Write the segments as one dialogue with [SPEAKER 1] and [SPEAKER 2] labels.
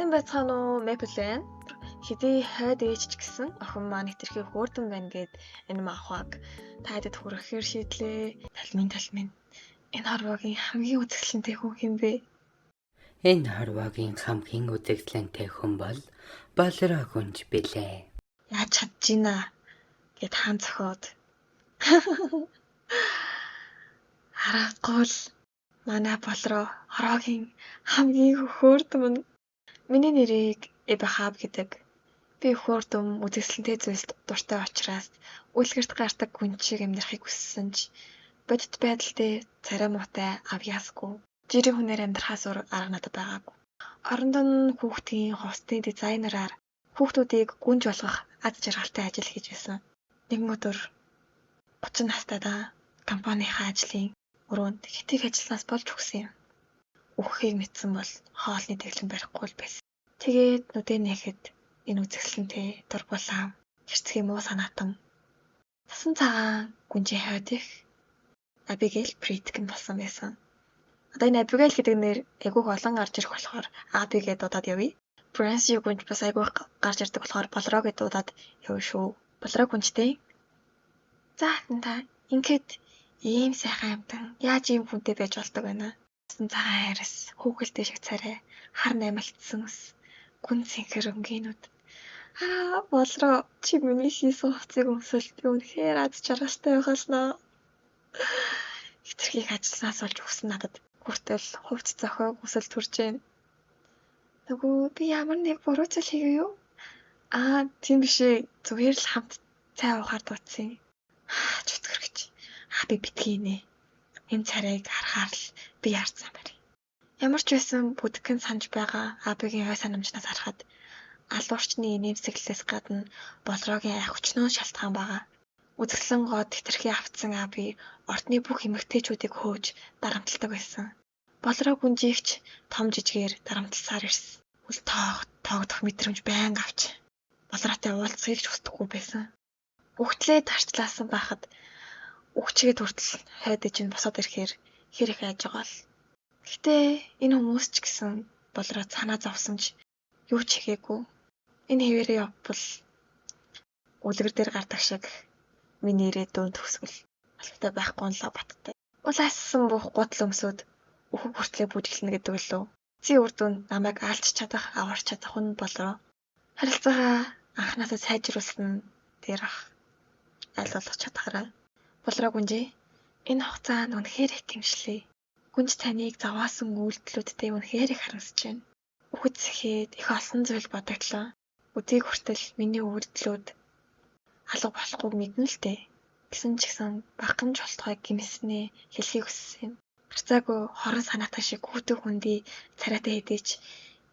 [SPEAKER 1] Сайн байцгаана уу? Maple байна. Хэдий хойд ээж ч гэсэн охин маань хэтэрхий хөөрдөн байна гэд энэ махваг таадаг хүрэхээр шийдлээ. Талмын. Энэ хорвогийн хамгийн үзэсгэлэнтэй хүн хэм бэ?
[SPEAKER 2] Энэ хорвогийн хамгийн үзэсгэлэнтэй хүн бол Болроо гүнж билээ.
[SPEAKER 1] Яаж чадчихна гэд хаан зохиод. Харахгүй л манай Болроо хорвогийн хамгийн хөөрдөн. Миний нэрийг Эбахаб гэдэг. Би хөөрдөн үзэсгэлэнтэй зүйлд дуртай учраас үлгэрт гардаг хүн шиг амьдрахыг хүссэн ч бодит байдалтай царай муутай авьяасгүй. Жирийн хүнээр амьдрахаас өөр арга надад байгаагүй. Орондоо нь хүүхдийн хосны дизайнераар хүүхдүүдийг гүнж болгох аз жаргалтай ажил хийж байсан. Нэгэн өдөр 30 настайдаа компанийнхаа ажлын өрөөнд хэтийг ажилланаас болж өгсөн юм. Үхэхийг мэдсэн бол хоолны дэглэм барихгүй л байсан. Тэгээд нүдэ нэхэд энэ үзэсгэлэнтэй дурбуулаа хэрцгий муу санаатан тасан цагаан гүнжийн хойд их Abigail Pritzker болсон байсан. Одоо энэ Abigail гэдэг нэр айгүйх олон гарч ирэх болохоор Abi гэдээ дуудаад явъя. Prince гүнж бас айгүйх гарч ирдэг болохоор Болроо гэдээ дуудаад явъя шүү. Болроо гүнжтэй. За та ингээд ийм сайхан амтан яаж ийм хүнтэй байж болдог вэ? Тасан цагаан хайрас, хүүхэлтэй шиг царай, хар наймалтсан ус, гүн сэнхэр өнгөнүүд. Болроо чи миний хийсэн хувцсыг өмсөл би үнэхээр аз жаргалтай байгаалнаа. Хитрхийг ажилланаас болж өгсөн надад хүртэл хувцс зохиог өсөл төрж гэн. Нөгөө би ямар нэг буруу зүйл хийгээ юу? Тийм биш ээ. Зүгээр л хамт цай уухаар дутсан. Чөтгөр гэж. Би битгий нэ. Энэ царайг харахаар л би яарсан барь. Ямар ч байсан бүдгэн санаж байгаа Абигийн хой санамжнаас харахад алуурчны нэмсэглэлээс гадна Болроогийн ах хүчнөө шалтгаан байгаа. Үзэсгэлэн гоод хэтэрхий автсан Аби ордны бүх эмэгтэйчүүдийг хөөж дарамталдаг байсан. Болроо гүнжигч том жижигээр дарамтласаар ирсэн. Үл тоогдох мэдрэмж байнга авч Болроотой уулзахыг ч хүсдэггүй байсан. Үхтлээ тарчлаасан байхад үхчгээд хүртэл хойд ээж нь босоод ирэхээр хэр их айж байгаа л. Гэтэ энэ хүмүүс ч гэсэн Болроо цанаа зовсонч юу ч хийгээгүй. Энэ хэвээрээ явбал үлгэр дээр гардаг шиг миний ирээдүйн төгсгөл албатай байхгүй нь л баттай. Улаассан буух гутал өмсөд өөхөг хүртлээ бүжиглэнэ гэдэг лөө. Эцсийн үр дүнд намайг алж чадах, аварч чадах нь Болроо. Харилцаагаа анхнаасаа сайжруулсан дээр ах аль болох чадхаараа. Болроо гүнжээ. Энэ хугацаанд үнэхээр их гэмшлээ. Гүнж таныг заваасан үйлдэлүүдтэй үнэхээр их харамсаж байна. Үхэж сэхэд их олон зүйл бодогдлоо. Үдийг хүртэл миний үйлдэлүүд алга болохгүй мэднэ л дээ. Гэсэн ч гэсэн багамж болтгой гимснээ хэлхийг хүссэн юм. Гарцаагүй хорон санаатай шиг хүүтэн хүндий царайтай хэдийч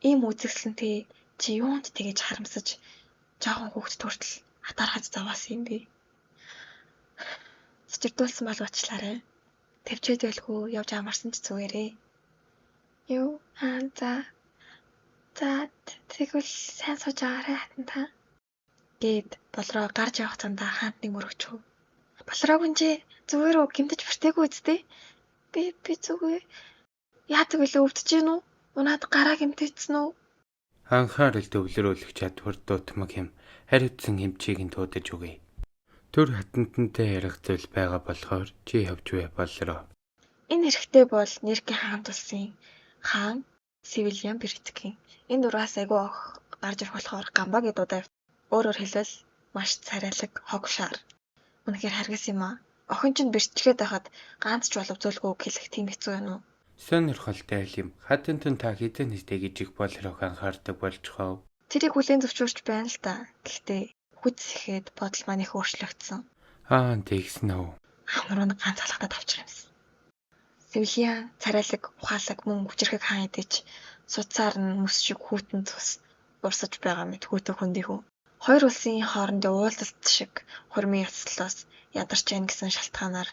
[SPEAKER 1] ийм үзэсгэлэнтэй чи юунд тэгэж харамсаж жоохон хүүхд төртөл хатаархаж заваасан юм бэ? Сочирдуулсан бол уучлаарай. Төвчээд байлгүй явж амарсан ч зүгээрээ. Юу? За тэгвэл сайн сууж агаарай хатан та. Гээд Болроо гарч явах цандаа хаант нэг мөрөгчөө. Болроо гүнжээ зүгээр үү гэмтэж бүртээгүй үсттэй. Би зүгээр яадаг вэ өвдөж гин үү? Унаад гараа гэмтээцсэн үү?
[SPEAKER 2] Анхаарал төвлөрүүлэх чадвар дутмаг юм. Хариуцсан хэмжээг нь туудаж өгье. Төр хатантантай ярих зүйл байгаа болохоор чи явж бай Болроо.
[SPEAKER 1] Энэ хэрэгтэй бол Нэркийн хаан тулсын хаан Севильян Бриткийн. Энэ дураас айгүй гарч ирэх болохоор гамбаа гэдэг удаа. Өөрөөр хэлбэл маш царайлаг хог шар. Үнэхээр харгас юм аа. Охин чинь бэрчгээд байхад ганц ч боловзуулгүй хэлэх тийм хэцүү юм уу?
[SPEAKER 2] Сонирхолтой айл юм. Хатантан та хэдэн нэстэй гэж их Болроог анхаардаг болчихоо.
[SPEAKER 1] Тэрийг хүлээн зөвшөөрч байна л да. Гэхдээ хүч сэхэд бодол маань их өөрчлөгдсөн.
[SPEAKER 2] Тэгсэн үү.
[SPEAKER 1] Хамруу нэг ганц алхатад авчих юмсан. Севильян царайлаг ухаалаг мөн хүчрхэг хаан идэж суцаар нь мөс шиг хүүтэн цус урсаж байгаа мэт хүүтэн хөндийхүү. Хоёр улсын хоорондын уулзалт шиг хурмын ёслолоос ядарч яана гэсэн шалтгаанаар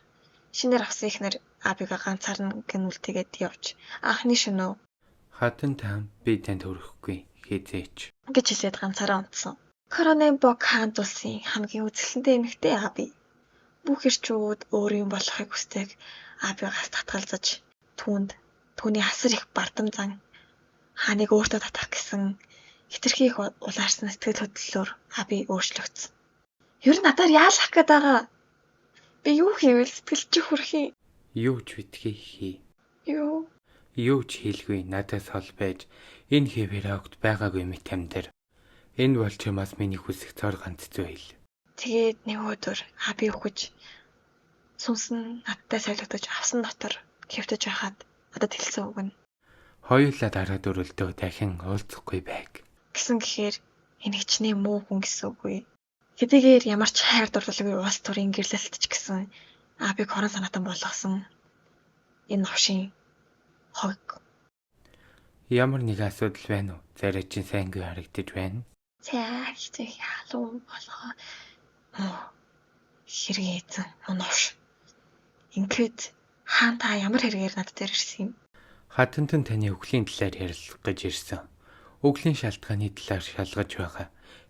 [SPEAKER 1] шинээр авсан ихнэр Абига ганцаарн гинүүлтэйгээд явж анхны шөнөө
[SPEAKER 2] хатан таам би танд хүрэхгүй хизээч
[SPEAKER 1] гэж хэлээд ганцаараа унтсан. Коронебок хаант улсын хамгийн үзэсгэлэнтэй эмэгтэй Аби. Бүх ирчүүд өөрийн болохыг хүсдэг Абигаас татгалзаж түүний хасар их бардам зан хааныг өөртөө татах гэсэн хитрхи их улаарсан сэтгэл хөдлөлөөр би өөрчлөгдсөн. Ер нь надаар яалах гээд байгаа? Би юу хийвэл сэтгэлч хүрхий?
[SPEAKER 2] Юу ч битгий хий.
[SPEAKER 1] Юу?
[SPEAKER 2] Юу ч хийлгүй надаас хол байж энэ хэвээр огт байгаагүй мэт амьдар. Энэ бол чамаас миний хүсэх цор ганц зүйл.
[SPEAKER 1] Тэгээд нэг өдөр би өгч сүнсэн надтай солигдож авсан дотор хэвтэж байхад надад хэлсэн үг нь
[SPEAKER 2] Хоёулаа дараа дөрөлдөө дахин уулзахгүй байг.
[SPEAKER 1] гэсэн гэхээр энэ хичнээн муу хүн гэсэн үгүй. Хэдийгээр ямар ч хайр дурлалгүй улс төрийн гэрлэлт ч гэсэн биг хорон санаатан болгосон энэ новшийн хог.
[SPEAKER 2] Ямар нэг асуудал байна уу? Зарай чинь сайнгүй харагдаж байна.
[SPEAKER 1] За хэцүү ялуу болгоо. Хэрэгээсэн новш. Ингээд хаан та ямар хэрэгээр над дээр ирсэн юм?
[SPEAKER 2] Хатантан таны өвглийн талаар ярилцах гэж ирсэн. Өвглийн шалтгааны талаар шалгаж байгаа.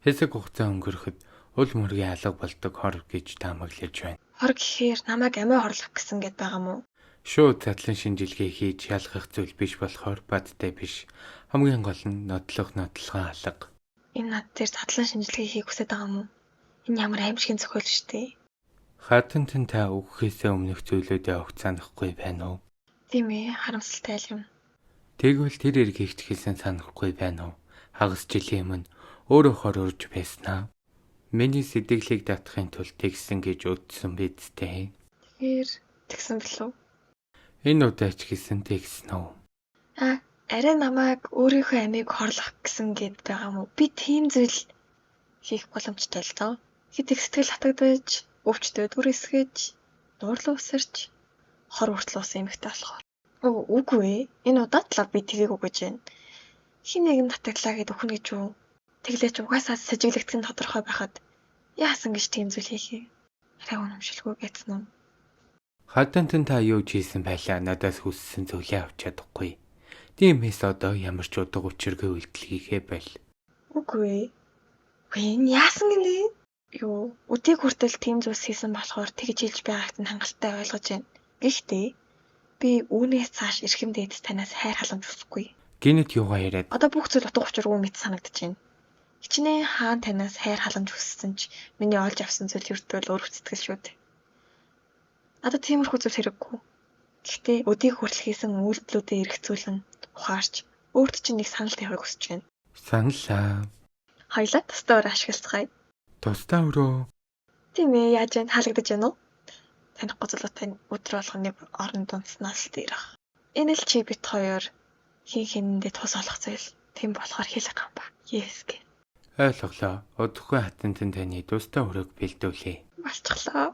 [SPEAKER 2] Хэсэг хугацаа өнгөрөхөд уул мөргийн алга болдог хор гэж таамаглаж байна.
[SPEAKER 1] Хор гэхээр намайг амиа хорлох гэсэн гээд байгаа мó.
[SPEAKER 2] Шууд задлан шинжилгээ хийж ялгах зүйл биш болохоор бадтай биш. Хамгийн гол нь нотлохгой алга.
[SPEAKER 1] Энэ над дээр задлан шинжилгээ хийх хүсэж байгаа мó. Энэ ямар аимшигын зохиол шүү дээ.
[SPEAKER 2] Хатантан та өгөхөөсөө өмнөх зүйлүүдээ огт санахгүй байна уу?
[SPEAKER 1] Тийм ээ, харамсалтай юм.
[SPEAKER 2] Тэгвэл тэр эргийг ч хэлсэн санахгүй байна уу? Хагас жилийн өмнө өөрөө хор урж байснаа. Миний сэтгэлийг татахын тулд тэгсэн гэж үздсэн бидтэй.
[SPEAKER 1] Тэгэхээр тэгсэн билүү?
[SPEAKER 2] Энэ удаа ч гэсэн тэгсэн үү?
[SPEAKER 1] Арай намайг өөрийнхөө амийг хорлох гэсэн гээд байгаа мó. Би тийм зүйл хийх боломжтой л доо. Хэд их сэтгэл хатагдаж, өвчтөд үрэсгэж, дуурлан өсөрч, хор хүртэл уусан эмэгтэй болохоор. Үгүй ээ. Энэ удаад л би тгийгүү гэж байна. Хин нэгэн татаглаа гэд өхнө гэж үү? Тэглээч угаасаа сэжиглэгдэх нь тодорхой байхад яасан гэж тийм зүйл хийхээ? Арай үнэмшилгүй гэсэн юм.
[SPEAKER 2] Хатантан та юу ч хийсэн байлаа надаас хүссэн зүйлээ авч чадахгүй. Тиймээс одоо ямар ч удаг учиргүй үйлдэл хийхээ байл.
[SPEAKER 1] Үгүй ээ. Энэ яасан гинэ? Юу, өдийг хүртэл тийм зүйлс хийсэн болохоор тэгж хэлж байгаагт нь хангалттай ойлгож байна. Гэхдээ би үүнээс цааш эрхэм дээдэс танаас хайр халамж хүсэхгүй.
[SPEAKER 2] Гинэт юугаа яриад?
[SPEAKER 1] Одоо бүх зүйл утга учиргүй мэт санагдаж байна. Хичнээн хаан танаас хайр халамж хүссэн ч миний олж авсан зүйл өртөл өөр хүстгэл шүү дээ. Надад тиймэрхүү зүйл хэрэггүй. Гэхдээ өдийг хүртэл хийсэн үйлдэлүүдээ эргэцүүлэн ухаарч өөрт чинь нэг санал тавихыг хүсэж байна.
[SPEAKER 2] Саналаа.
[SPEAKER 1] Хоёлаа тусдаа өөр ашиглацгаая.
[SPEAKER 2] Тусдаа өрөө.
[SPEAKER 1] Тийм ээ, яаж вэ? Хаалгадаж байна уу? Танихгүй зүйлүүтэй өдөр болгон нэг орон дунснаас л ирэх. Энэ л чи бит хоёр хин хиндээ тус олох зүйл. Тийм болохоор хэлэх юм ба. Yes гэ.
[SPEAKER 2] Ойлголоо. Удахгүй хатантан таны тусдаа өрөөг бэлдүүлээ.
[SPEAKER 1] Болчихлоо.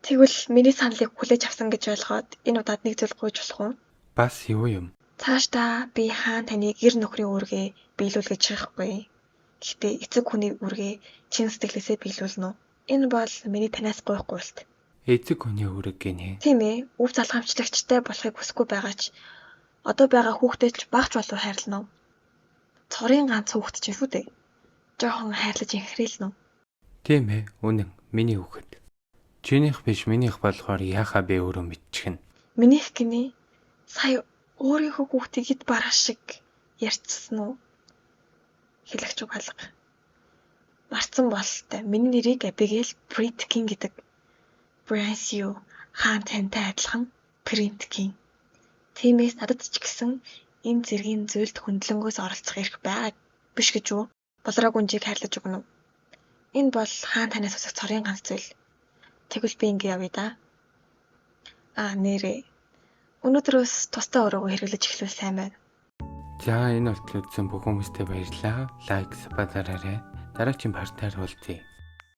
[SPEAKER 1] Тэгвэл миний саналыг хүлээж авсан гэж ойлгоод энэ удаад нэг зүйл гуйж болох уу?
[SPEAKER 2] Бас юу юм?
[SPEAKER 1] Цаашдаа би хаан таны гэр нөхрийн үүргээ биелүүлгэж чадахгүй. Гэхдээ эцэг хүний үүргээ чин сэтгэлээсээ биелүүлнэ үү? Энэ бол миний танаас гуйхгүй болт.
[SPEAKER 2] Эцэг хүний үүрэг гинэ.
[SPEAKER 1] Тийм ээ, өв залгамжлагчтай болохыг хүсэхгүй байгаа ч одоо байгаа хүүхдээ ч багч болов хайрлана уу? Цорын ганц хүүхэд ч шүү дээ. Жохон хайрлаж инхрэйлнэ үү?
[SPEAKER 2] Тийм ээ, үнэн. Миний хүүхэд. Чинийх биш минийх болохоор яахаа би өөрөө мэдчихнэ.
[SPEAKER 1] Минийх гинэ. Сая өөрийнхөө хүүхдийг ид бараа шиг ярьцсан уу? Хэлэгч үг алга. Марцсан болтой. Миний нэрийг Abigail Printkin гэдэг. Brasio хаан тантай адилхан Printkin. Тиймээс надад ч гэсэн энэ зэргийн зүйлд хөндлөнгөөс оролцох эрх байгаа биш гэж үү? Болроо гүнжийг хайрлаж өгнө үү? Энэ бол хаан танаас усах цорын ганц зүйл. Тэгвэл би ингэ явъя да. Нэрээ. Өнөөдрөөс тусдаа өрөөгөө хэрэглэж эхлүүл сайн байна.
[SPEAKER 2] За энэ болтол үзсэн бүх хүмүүстээ баярлалаа. Лайк, сабскрайб дараагийн партнер уулзъя.